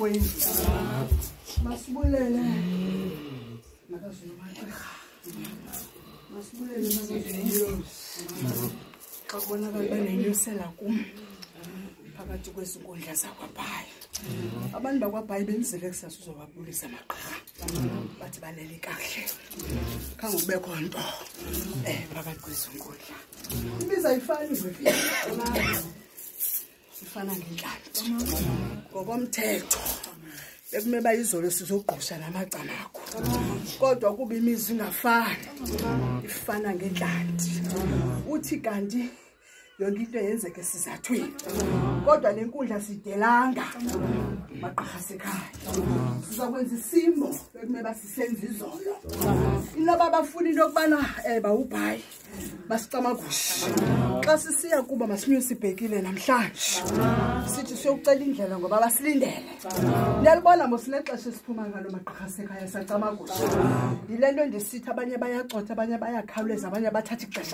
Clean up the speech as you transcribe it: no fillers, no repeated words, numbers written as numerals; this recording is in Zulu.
etorhweni. Masibulele makazulu maqhirha. Masibulele makazulu. Xa kubonakala banenyusela kum phakathi kwezinkundla zakwaBhayi. Abantu bakwaBhayi benzile kusasa uzobabulisa amaqhirha. Bathi balele kahle. Khange kubekho nto phakathi kwezinkundla. Ibiza ayifani ifana ngenhlanti. Ngokomthetho bekumele bayizolo sizogqosha namagcama akho. Kodwa kuba imizi ingafani ifana ngenhlanti. Uthi kanti yonke into yenzeke sizathweni. Kodwa lenkundla sidelanga maqhirha sekhaya. Sizakwenza isimo bekumele basisenze izolo. Inoba bafuna into yokubana bawuBhayi basicamagushi. Xa sisiya kuba masinyuse ibhekile namhlanje. Sithi siyocela indlela ngoba basilindele. Niyalibona mosinexesha siphuma ngalo maqhirha sekhaya sacamagushi. Yilento ndisithi abanye bayacotha abanye bayakhawuleza abanye bathatha ixesha.